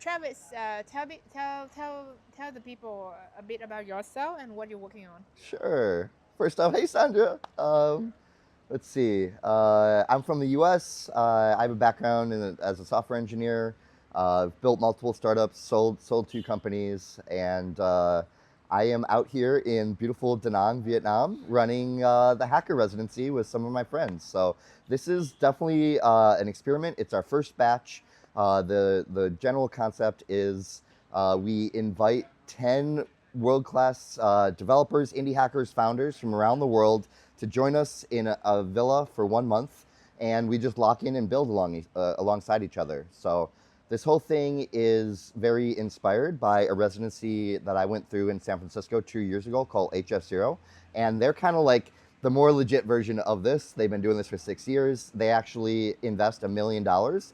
Travis, tell the people a bit about yourself and what you're working on. Sure. First off, hey Sandra. Let's see. I'm from the U.S. I have a background as a software engineer. Built multiple startups, sold two companies, and I am out here in beautiful Da Nang, Vietnam, running the hacker residency with some of my friends. So this is definitely an experiment. It's our first batch. The general concept is we invite 10 world class developers, indie hackers, founders from around the world to join us in a villa for 1 month, and we just lock in and build alongside each other. So this whole thing is very inspired by a residency that I went through in San Francisco 2 years ago called HF0, and they're kind of like the more legit version of this. They've been doing this for 6 years. They actually invest $1 million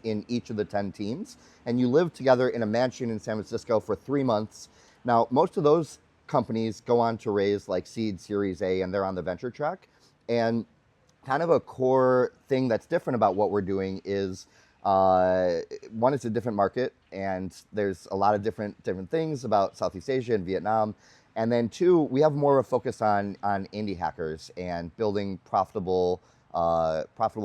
in each of the 10 teams, and you live together in a mansion in San Francisco for 3 months. Now, most of those companies go on to raise like seed, Series A, and they're on the venture track. And kind of a core thing that's different about what we're doing is one, it's a different market, and there's a lot of different things about Southeast Asia and Vietnam. And then two, we have more of a focus on indie hackers and building profitable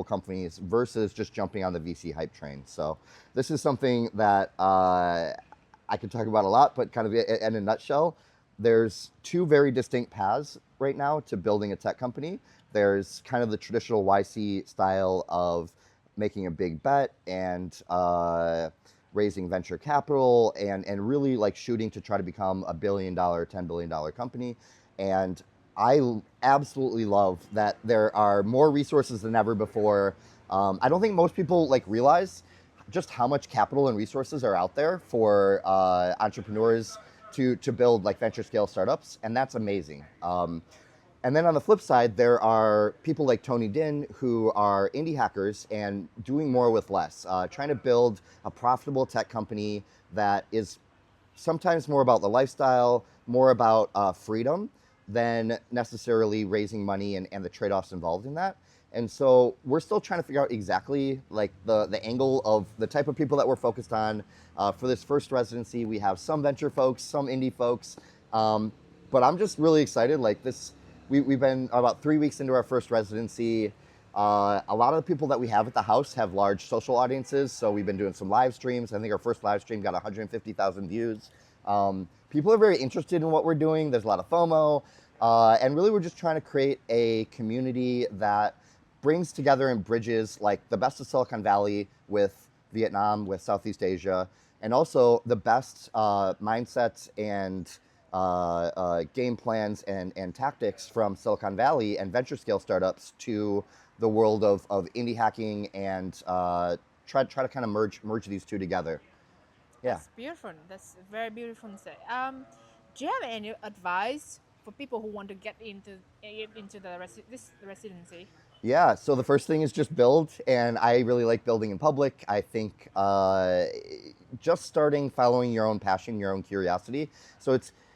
companies versus just jumping on the VC hype train. So this is something that I could talk about a lot, but kind of in a nutshell, there's two very distinct paths right now to building a tech company. There's kind of the traditional YC style of making a big bet and raising venture capital and really like shooting to try to become a $1 billion, $10 billion company. And I absolutely love that there are more resources than ever before. I don't think most people like realize just how much capital and resources are out there for entrepreneurs to build like venture scale startups, and that's amazing. And then on the flip side, there are people like Tony Din who are indie hackers and doing more with less, trying to build a profitable tech company that is sometimes more about the lifestyle, more about freedom than necessarily raising money and the trade-offs involved in that. And so we're still trying to figure out exactly like the angle of the type of people that we're focused on. For this first residency, we have some venture folks, some indie folks, but I'm just really excited. Like this, we've been about 3 weeks into our first residency. A lot of the people that we have at the house have large social audiences, so we've been doing some live streams. I think our first live stream got 150,000 views. People are very interested in what we're doing. There's a lot of FOMO, and really we're just trying to create a community that brings together and bridges like the best of Silicon Valley with Vietnam, with Southeast Asia, and also the best mindsets and game plans and tactics from Silicon Valley and venture scale startups to the world of indie hacking, and try to kind of merge these two together. Yeah. That's beautiful. That's very beautiful to say. Do you have any advice for people who want to get into this residency? Yeah, so the first thing is just build, and I really like building in public. I think just starting following your own passion, your own curiosity. So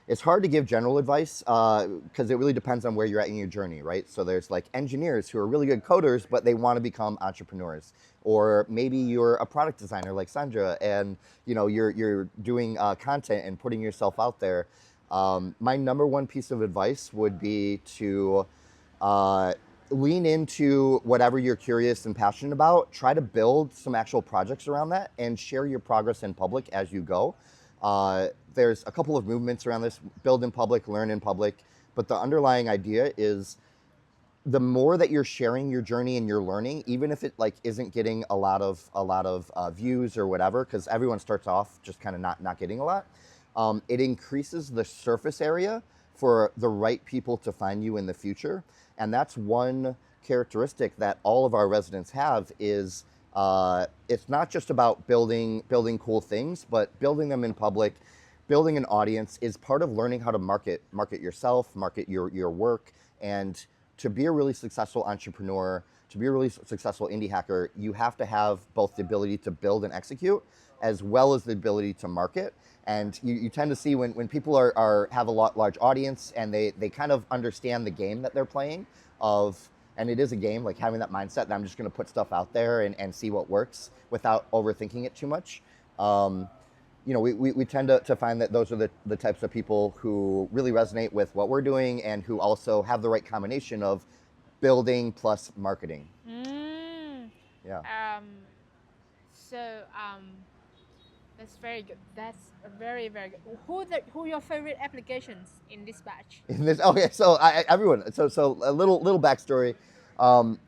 it's hard to give general advice because it really depends on where you're at in your journey, right? So there's like engineers who are really good coders, but they want to become entrepreneurs. Or maybe you're a product designer like Sandra, and you're doing content and putting yourself out there. My number one piece of advice would be to lean into whatever you're curious and passionate about. Try to build some actual projects around that and share your progress in public as you go. There's a couple of movements around this: build in public, learn in public. But the underlying idea is the more that you're sharing your journey and your learning, even if it like isn't getting a lot of views or whatever, because everyone starts off just kind of not getting a lot, it increases the surface area for the right people to find you in the future. And that's one characteristic that all of our residents have is it's not just about building cool things, but building them in public. Building an audience is part of learning how to market yourself, market your work. And to be a really successful entrepreneur, to be a really successful indie hacker, you have to have both the ability to build and execute, as well as the ability to market. And you tend to see when people have a large audience and they kind of understand the game that they're playing and it is a game, like having that mindset that I'm just going to put stuff out there and see what works without overthinking it too much. we tend to find that those are the types of people who really resonate with what we're doing and who also have the right combination of building plus marketing. Mm. Yeah. Um. So that's very good. That's very very good. Who are your favorite applications in this batch? Okay, so everyone. So a little backstory. Um,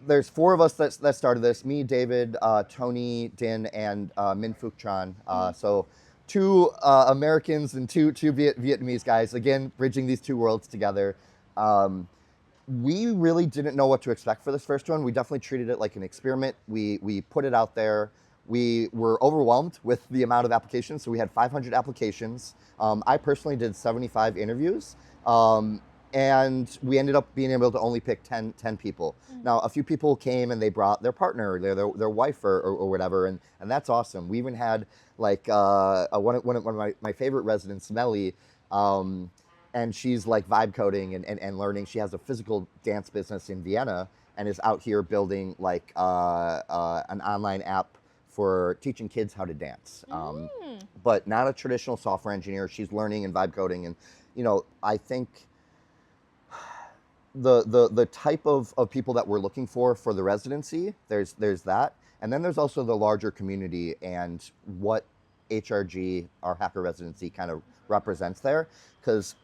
there's four of us that started this. Me, David, Tony, Din, and Min Phuc Tran. Mm. So two Americans and two Vietnamese guys. Again, bridging these two worlds together. Um, we really didn't know what to expect for this first one. We definitely treated it like an experiment. We put it out there. We were overwhelmed with the amount of applications. So we had 500 applications. I personally did 75 interviews. And we ended up being able to only pick 10 people. Mm. Now, a few people came and they brought their partner, their wife or whatever, and that's awesome. We even had like one of my favorite residents, Melly, and she's like vibe coding and learning. She has a physical dance business in Vienna and is out here building like an online app for teaching kids how to dance. But not a traditional software engineer. She's learning and vibe coding, and I think the type of people that we're looking for the residency, there's that, and then there's also the larger community and what HRG, our hacker residency, kind of represents there. Because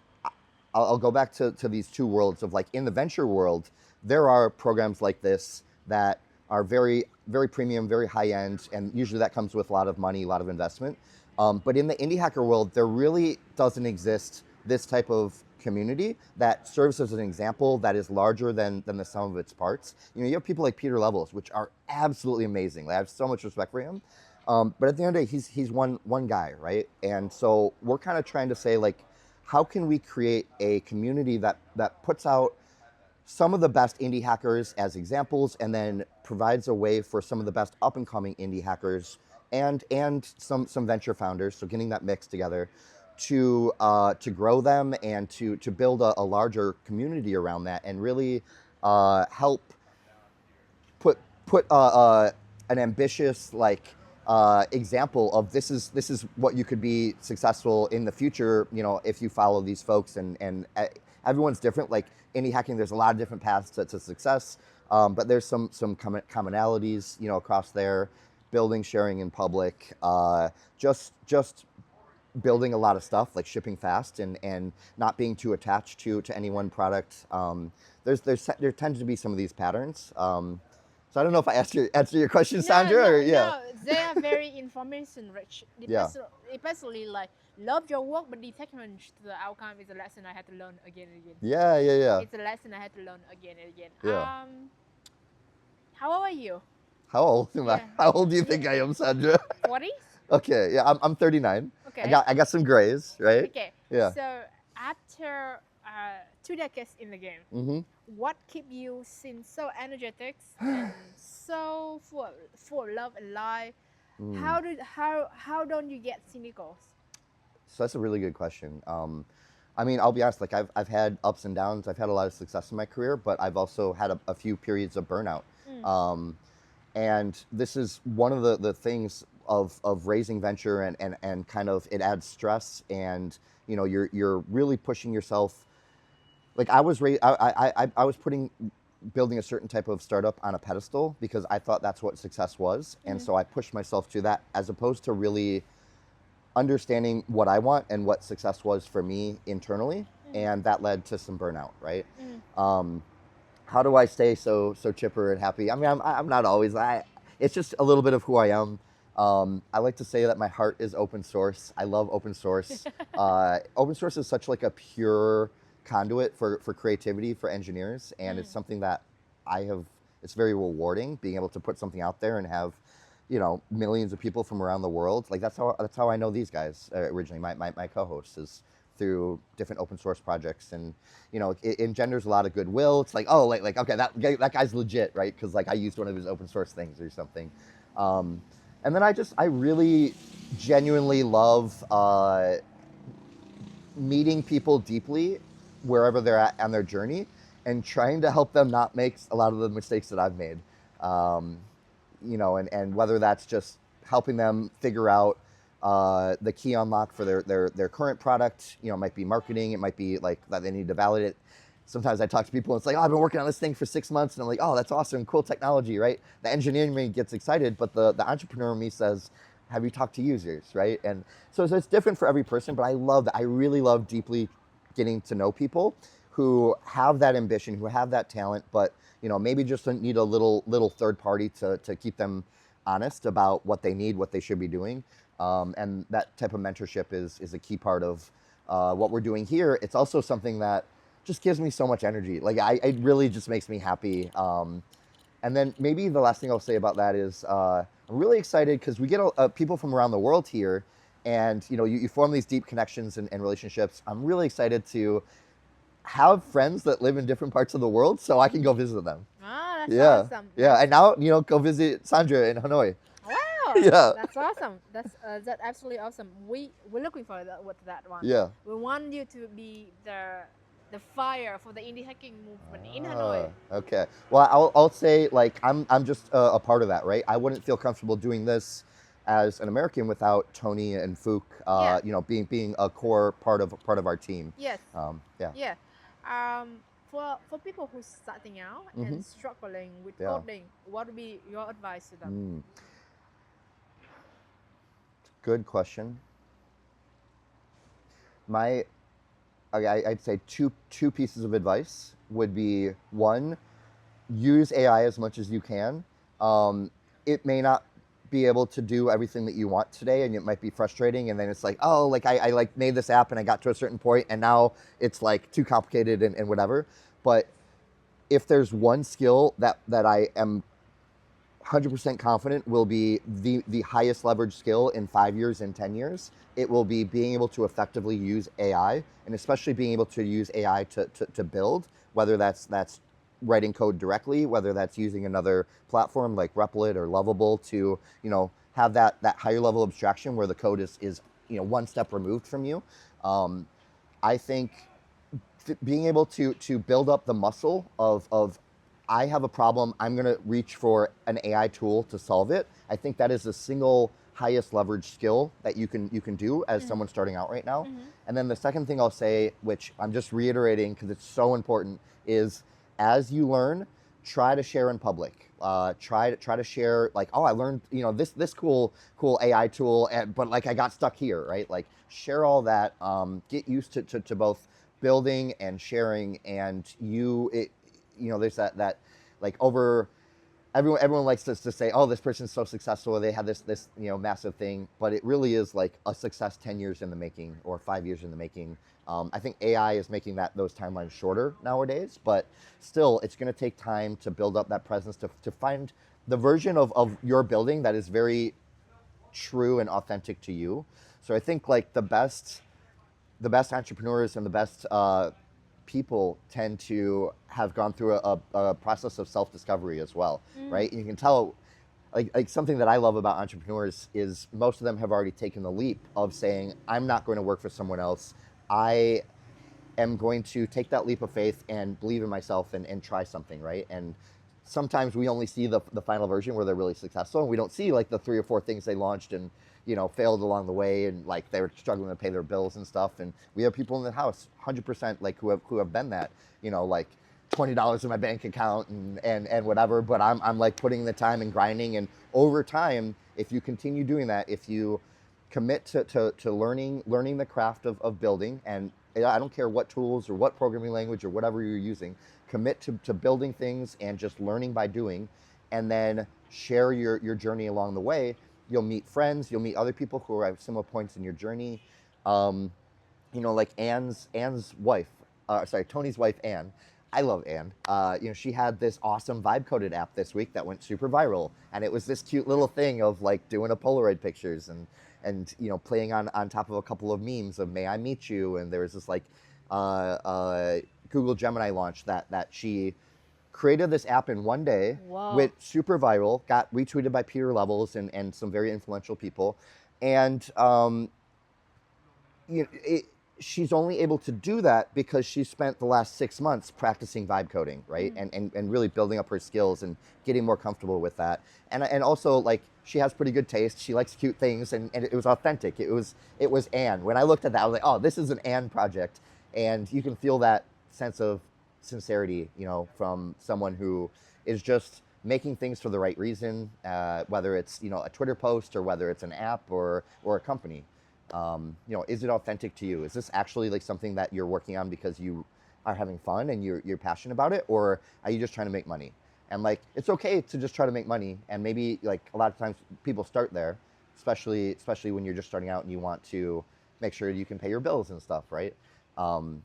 I'll go back to these two worlds of like in the venture world, there are programs like this that are very, very premium, very high end, and usually that comes with a lot of money, a lot of investment. But in the indie hacker world, there really doesn't exist this type of community that serves as an example that is larger than the sum of its parts. You have people like Peter Levels, which are absolutely amazing. I have so much respect for him. But at the end of the day, he's one guy, right? And so we're kind of trying to say, like, how can we create a community that puts out some of the best indie hackers as examples, and then provides a way for some of the best up and coming indie hackers and some venture founders. So getting that mix together to grow them and to build a larger community around that, and really help put an ambitious example of this is what you could be successful in the future. If you follow these folks, and everyone's different. Like indie hacking, there's a lot of different paths to success, but there's some commonalities across there. Building, sharing in public, just building a lot of stuff, like shipping fast and not being too attached to any one product. There tend to be some of these patterns. So I don't know if I answer your question, Sandra, or yeah. No, they are very information rich. Yeah. Especially like love your work, but the attachment to the outcome is a lesson I had to learn again and again. Yeah. It's a lesson I had to learn again and again. Yeah. How old are you? How old am I? Yeah. How old do you think I am, Sandra? 40s? Okay, yeah, I'm 39. Okay. I got some grays, right? Okay. Yeah. So after 2 decades in the game, Mm-hmm. what keep you since so energetic and so full of love and life? How don't you get cynical? So that's a really good question. I mean, I'll be honest. Like I've had ups and downs. I've had a lot of success in my career, but I've also had a few periods of burnout. And this is one of the things of raising venture, and kind of it adds stress, and you're really pushing yourself. Like I was building a certain type of startup on a pedestal because I thought that's what success was, and so I pushed myself to that, as opposed to really understanding what I want and what success was for me internally, and that led to some burnout, right? How do I stay so chipper and happy? I mean, I'm not always. It's just a little bit of who I am. I like to say that my heart is open source. I love open source. Open source is such like a pure conduit for creativity for engineers, and it's something that it's very rewarding being able to put something out there and have millions of people from around the world. Like that's how I know these guys originally. My co-host is through different open source projects, and it engenders a lot of goodwill. It's like, oh, like okay, that guy's legit, right? Because like I used one of his open source things or something. And then I really genuinely love meeting people deeply wherever they're at on their journey, and trying to help them not make a lot of the mistakes that I've made. And whether that's just helping them figure out the key unlock for their current product. You know, it might be marketing, it might be like that they need to validate it. Sometimes I talk to people and it's like, oh, I've been working on this thing for 6 months, and I'm like, oh, that's awesome, cool technology, right? The engineering me gets excited, but the entrepreneur in me says, have you talked to users, right? And so it's different for every person, but I love that. I really love deeply getting to know people who have that ambition, who have that talent, but you know, maybe just need a little third party to keep them honest about what they need, what they should be doing. And that type of mentorship is a key part of what we're doing here. It's also something that just gives me so much energy. Like it really just makes me happy. And then maybe the last thing I'll say about that is I'm really excited because we get people from around the world here, and you know, you form these deep connections and relationships. I'm really excited to have friends that live in different parts of the world, so I can go visit them. Ah, that's Yeah, awesome. yeah. And now, you know, go visit Sandra in Hanoi. Wow, Yeah, that's awesome. That's absolutely awesome. We're looking for that one. yeah. We want you to be the fire for the indie hacking movement in Hanoi. Okay. Well, I'll say like I'm just a part of that, right? I wouldn't feel comfortable doing this as an American without Tony and Fook, Yeah. you know, being a core part of our team. Yes. Yeah. Yeah. Um, for people who's starting out and struggling with Yeah. coding, what would be your advice to them? Good question. I'd say two pieces of advice would be: one, use AI as much as you can. It may not be able to do everything that you want today, and it might be frustrating. And then it's like, oh, like I like made this app and I got to a certain point, and now it's like too complicated and whatever. But if there's one skill that I am 100% confident will be the highest leverage skill in 5 years and 10 years, it will be being able to effectively use AI, and especially being able to use AI to build, whether that's writing code directly, whether that's using another platform like Replit or Lovable to, you know, have that higher level abstraction where the code is you know, one step removed from you. I think being able to build up the muscle of I have a problem, I'm going to reach for an AI tool to solve it. I think that is the single highest leverage skill that you can do as someone starting out right now. And then the second thing I'll say, which I'm just reiterating because it's so important, is as you learn, try to share in public. Try to share like, oh, I learned, you know, this cool AI tool, but like I got stuck here, right? Like share all that. Get used to both building and sharing, and you know, there's that like over everyone likes to say, oh, this person's so successful, they have this you know, massive thing, but it really is like a success 10 years in the making or 5 years in the making. I think AI is making those timelines shorter nowadays, but still it's going to take time to build up that presence to find the version of your building that is very true and authentic to you. So I think like the best entrepreneurs and the best people tend to have gone through a process of self-discovery as well, right? You can tell, like something that I love about entrepreneurs is most of them have already taken the leap of saying, I'm not going to work for someone else. I am going to take that leap of faith and believe in myself and try something, right? And sometimes we only see the final version where they're really successful, and we don't see like the 3 or 4 things they launched and, you know, failed along the way, and like they were struggling to pay their bills and stuff. And we have people in the house 100% like who have been that, you know, like $20 in my bank account and whatever, but I'm like putting the time and grinding, and over time, if you continue doing that, if you commit to learning the craft of building, and I don't care what tools or what programming language or whatever you're using, commit to building things and just learning by doing, and then share your journey along the way. You'll meet friends, you'll meet other people who are at similar points in your journey. You know, like Tony's wife, Anne. I love Anne. You know, she had this awesome vibe coded app this week that went super viral, and it was this cute little thing of like doing a Polaroid pictures and you know, playing on top of a couple of memes of "May I meet you," and there was this like Google Gemini launch that she created this app in one day. Wow. Went super viral, got retweeted by peer levels and some very influential people, and you know, she's only able to do that because she spent the last 6 months practicing vibe coding, right? Mm. And really building up her skills and getting more comfortable with that. And also like she has pretty good taste. She likes cute things and it was authentic. It was Anne. When I looked at that, I was like, oh, this is an Anne project. And you can feel that sense of sincerity, from someone who is just making things for the right reason, whether it's a Twitter post or whether it's an app or a company. Is it authentic to you? Is this actually like something that you're working on because you are having fun and you're passionate about it, or are you just trying to make money? And like, it's okay to just try to make money, and maybe like a lot of times people start there, especially when you're just starting out and you want to make sure you can pay your bills and stuff, right? Um,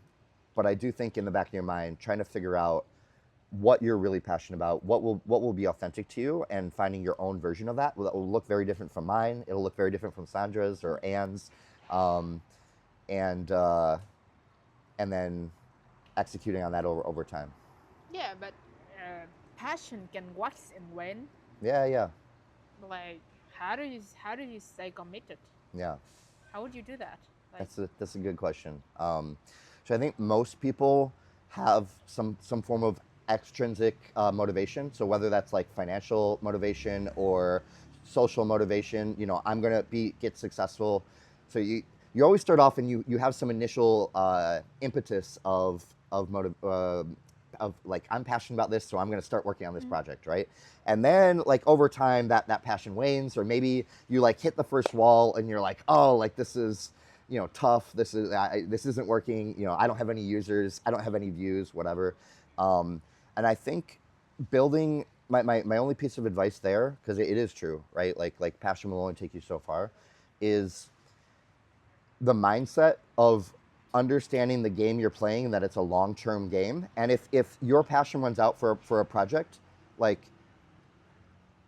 but I do think in the back of your mind, trying to figure out what you're really passionate about, what will be authentic to you, and finding your own version of that will look very different from mine. It'll look very different from Sandra's or Anne's, um, and and then executing on that over time. Yeah, but passion can wax and wane. Yeah, yeah, Like, how do you stay committed? yeah. How would you do that? Like, That's a good question. So I think most people have some form of extrinsic motivation. So whether that's like financial motivation or social motivation, I'm gonna get successful. So you always start off and you have some initial impetus of motive. Of like, I'm passionate about this, so I'm going to start working on this project, right? And then like over time that passion wanes, or maybe you like hit the first wall and you're like, oh, like this is tough. This isn't working. I don't have any users. I don't have any views. Whatever. And I think building my only piece of advice there, because it is true, right? Like passion will only take you so far, is the mindset of understanding the game you're playing, that it's a long-term game. And if your passion runs out for a project, like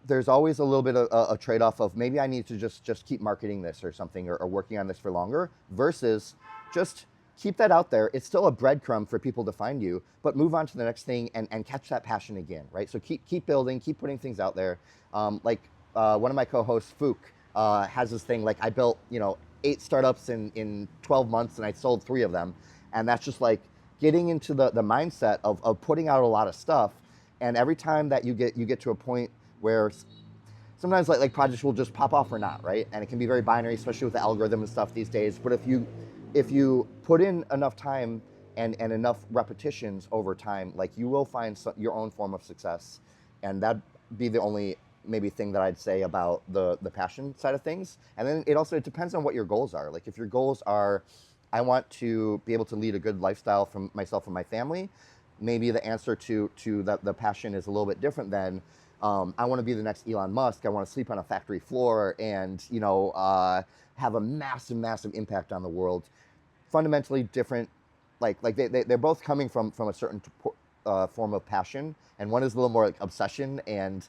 there's always a little bit of a trade-off of maybe I need to just keep marketing this or something, or working on this for longer, versus just keep that out there. It's still a breadcrumb for people to find you, but move on to the next thing and catch that passion again, right? So keep building, keep putting things out there. One of my co-hosts, Fook, has this thing, like I built 8 startups in 12 months and I sold 3 of them. And that's just like getting into the mindset of putting out a lot of stuff. And every time that you get to a point where sometimes like projects will just pop off or not, right? And it can be very binary, especially with the algorithm and stuff these days. But if you put in enough time and enough repetitions over time, like you will find your own form of success. And that'd be the only maybe thing that I'd say about the passion side of things. And then it depends on what your goals are. Like if your goals are, I want to be able to lead a good lifestyle for myself and my family, maybe the answer to the passion is a little bit different than, I want to be the next Elon Musk. I want to sleep on a factory floor and have a massive impact on the world. Fundamentally different. Like they're both coming from a certain form of passion, and one is a little more like obsession, and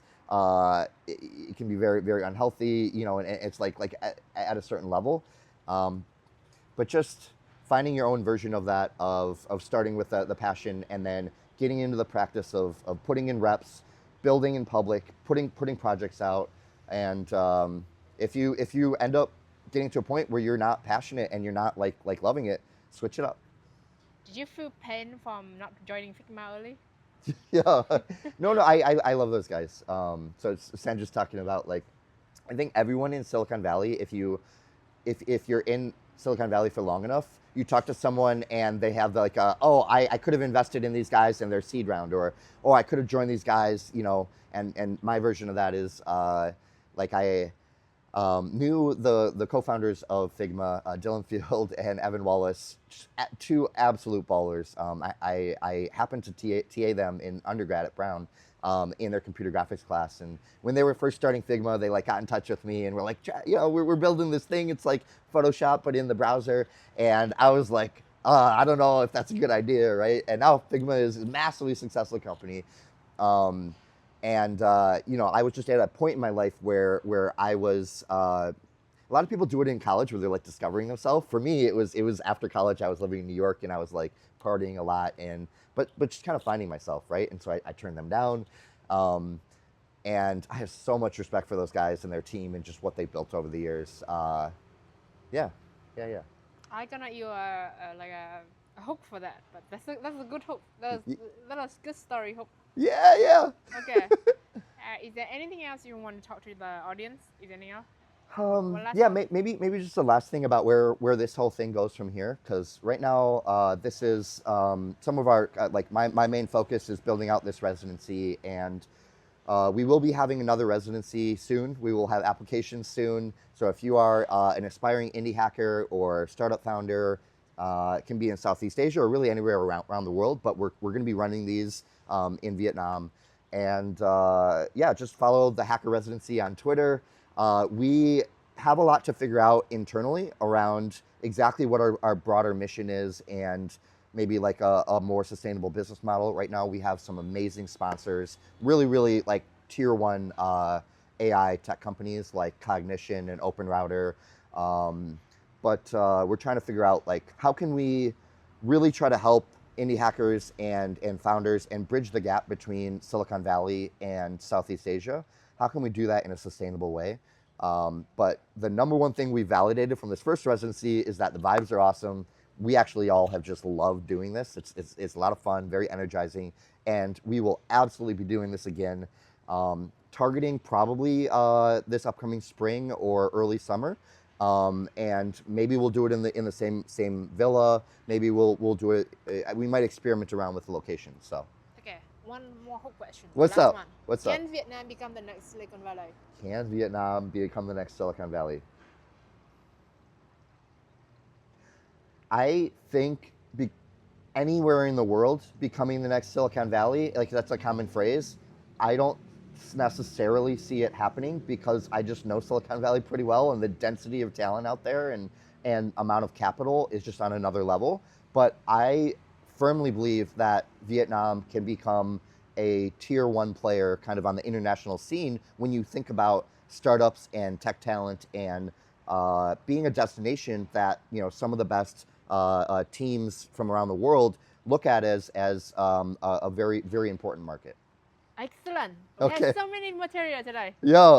it can be very very unhealthy, and it's like at a certain level. But just finding your own version of that, of starting with the passion and then getting into the practice of putting in reps, building in public, putting projects out. And if you end up getting to a point where you're not passionate and you're not like loving it, switch it up. did you feel pain from not joining Figma early? Yeah. No, I love those guys. So Sandra's talking about, like, I think everyone in Silicon Valley, if you're in Silicon Valley for long enough, you talk to someone and they have like I could have invested in these guys in their seed round, or I could have joined these guys, and my version of that is like I knew the co-founders of Figma, Dylan Field and Evan Wallace, two absolute ballers. I happened to TA them in undergrad at Brown, in their computer graphics class. And when they were first starting Figma, they like got in touch with me and were like, we're building this thing. It's like Photoshop, but in the browser. And I was like, I don't know if that's a good idea, right? And now Figma is a massively successful company. I was just at a point in my life where I was, a lot of people do it in college where they're like discovering themselves. For me, it was after college. I was living in New York and I was like partying a lot, but just kind of finding myself, right? And so I turned them down. And I have so much respect for those guys and their team and just what they built over the years. Yeah. I cannot you like a hope for that, but that's a good hope. That's good story hope. Yeah. Okay. Is there anything else you want to talk to the audience? Is there anything else? One last Yeah, one. maybe just the last thing about where this whole thing goes from here, because right now this is some of our like my main focus is building out this residency, and we will be having another residency soon. We will have applications soon. So if you are an aspiring indie hacker or startup founder, it can be in Southeast Asia or really anywhere around the world, but we're going to be running these in Vietnam. And yeah, just follow the Hacker Residency on Twitter. We have a lot to figure out internally around exactly what our broader mission is and maybe like a more sustainable business model. Right now, we have some amazing sponsors, really like tier one AI tech companies like Cognition and OpenRouter. But we're trying to figure out like how can we really try to help indie hackers and founders and bridge the gap between Silicon Valley and Southeast Asia. How can we do that in a sustainable way? But the number one thing we validated from this first residency is that the vibes are awesome. We actually all have just loved doing this. It's a lot of fun, very energizing, and we will absolutely be doing this again, targeting probably this upcoming spring or early summer. And maybe we'll do it in the same villa. Maybe we'll do it. We might experiment around with the location. So. Okay, one more hope question. What's Last up? one. What's up? Can Vietnam become the next Silicon Valley? Can Vietnam become the next Silicon Valley? I think anywhere in the world becoming the next Silicon Valley, like that's a common phrase. I don't necessarily see it happening because I just know Silicon Valley pretty well, and the density of talent out there and amount of capital is just on another level. But I firmly believe that Vietnam can become a tier one player kind of on the international scene when you think about startups and tech talent and being a destination that some of the best teams from around the world look at as a very important market. Excellent. We Okay. have so many material today. Yo.